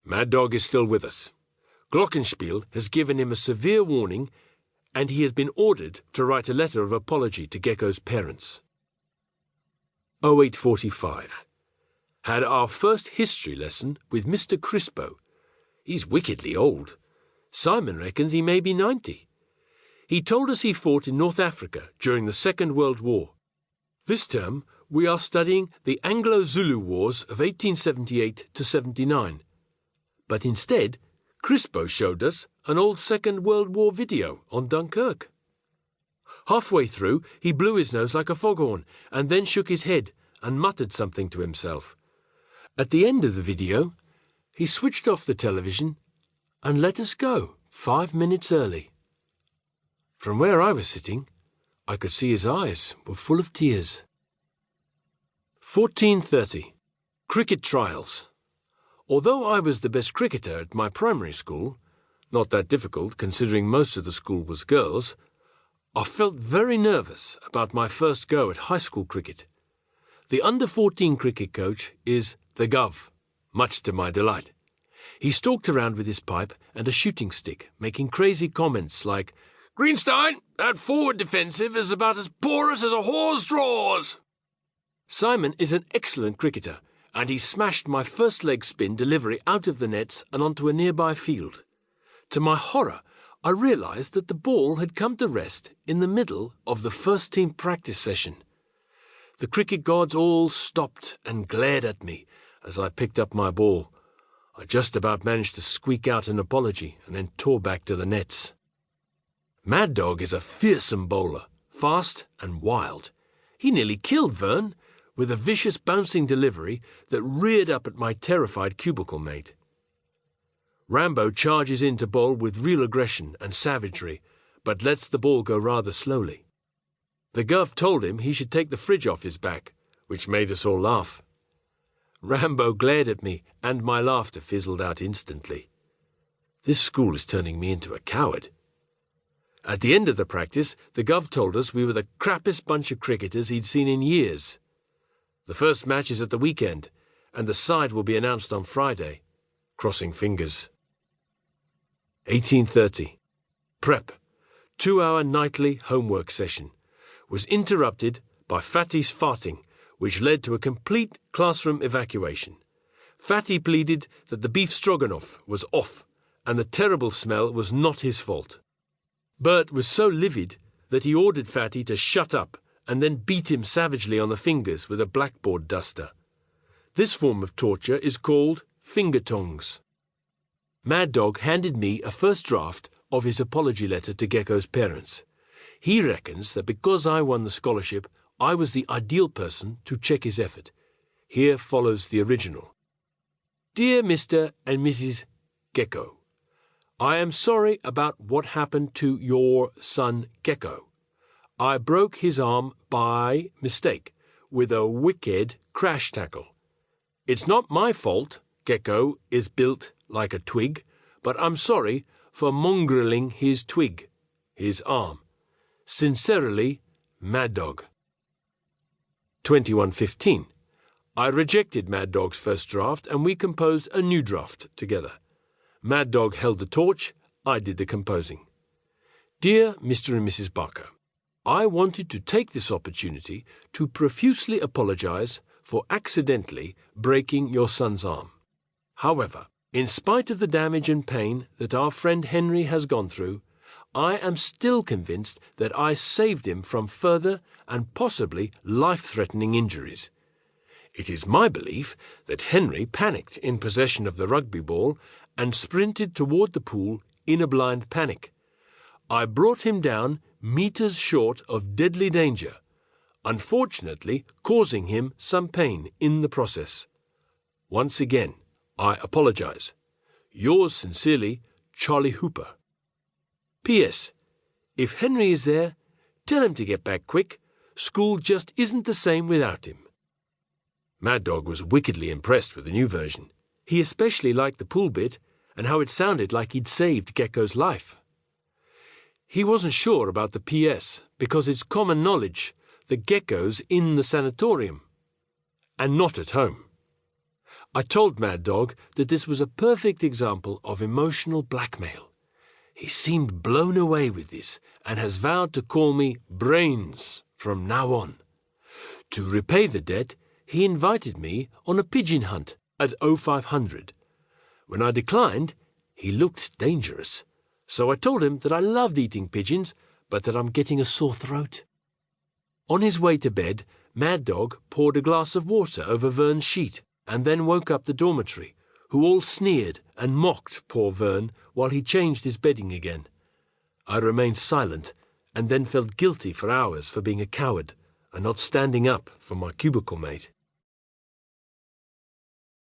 Mad Dog is still with us. Glockenspiel has given him a severe warning, and he has been ordered to write a letter of apology to Gecko's parents. 0845. Had our first history lesson with Mr. Crispo. He's wickedly old. Simon reckons he may be 90. He told us he fought in North Africa during the Second World War. This term, we are studying the Anglo-Zulu Wars of 1878 to 79. But instead, Crispo showed us an old Second World War video on Dunkirk. Halfway through, he blew his nose like a foghorn and then shook his head and muttered something to himself. At the end of the video, he switched off the television and let us go 5 minutes early. From where I was sitting, I could see his eyes were full of tears. 14:30. Cricket trials. Although I was the best cricketer at my primary school, not that difficult considering most of the school was girls, I felt very nervous about my first go at high school cricket. The under-14 cricket coach is the Gov, much to my delight. He stalked around with his pipe and a shooting stick, making crazy comments like, "Greenstein, that forward defensive is about as porous as a whore's drawers." Simon is an excellent cricketer, and he smashed my first leg spin delivery out of the nets and onto a nearby field. To my horror, I realised that the ball had come to rest in the middle of the first-team practice session. The cricket gods all stopped and glared at me as I picked up my ball. I just about managed to squeak out an apology and then tore back to the nets. Mad Dog is a fearsome bowler, fast and wild. He nearly killed Vern with a vicious bouncing delivery that reared up at my terrified cubicle mate. Rambo charges in to bowl with real aggression and savagery, but lets the ball go rather slowly. The Gov told him he should take the fridge off his back, which made us all laugh. Rambo glared at me, and my laughter fizzled out instantly. This school is turning me into a coward. At the end of the practice, the Gov told us we were the crappiest bunch of cricketers he'd seen in years. The first match is at the weekend, and the side will be announced on Friday. Crossing fingers. 18:30. Prep. 2-hour nightly homework session. Was interrupted by Fatty's farting, which led to a complete classroom evacuation. Fatty pleaded that the beef stroganoff was off, and the terrible smell was not his fault. Bert was so livid that he ordered Fatty to shut up and then beat him savagely on the fingers with a blackboard duster. This form of torture is called finger tongs. Mad Dog handed me a first draft of his apology letter to Gecko's parents. He reckons that because I won the scholarship, I was the ideal person to check his effort. Here follows the original. Dear Mr. and Mrs. Gecko, I am sorry about what happened to your son Gecko. I broke his arm by mistake with a wicked crash tackle. It's not my fault Gecko is built like a twig, but I'm sorry for mongrelling his twig, his arm. Sincerely, Mad Dog. 21:15. I rejected Mad Dog's first draft and we composed a new draft together. Mad Dog held the torch, I did the composing. Dear Mr. and Mrs. Barker, I wanted to take this opportunity to profusely apologize for accidentally breaking your son's arm. However, in spite of the damage and pain that our friend Henry has gone through, I am still convinced that I saved him from further and possibly life-threatening injuries. It is my belief that Henry panicked in possession of the rugby ball and sprinted toward the pool in a blind panic. I brought him down meters short of deadly danger, unfortunately causing him some pain in the process. Once again, I apologize. Yours sincerely, Charlie Hooper. P.S. If Henry is there, tell him to get back quick. School just isn't the same without him. Mad Dog was wickedly impressed with the new version. He especially liked the pool bit and how it sounded like he'd saved Gecko's life. He wasn't sure about the P.S. because it's common knowledge that Gecko's in the sanatorium and not at home. I told Mad Dog that this was a perfect example of emotional blackmail. He seemed blown away with this and has vowed to call me Brains from now on. To repay the debt, he invited me on a pigeon hunt at 0500. When I declined, he looked dangerous, so I told him that I loved eating pigeons, but that I'm getting a sore throat. On his way to bed, Mad Dog poured a glass of water over Vern's sheet and then woke up the dormitory, who all sneered and mocked poor Vern while he changed his bedding again. I remained silent and then felt guilty for hours for being a coward and not standing up for my cubicle mate.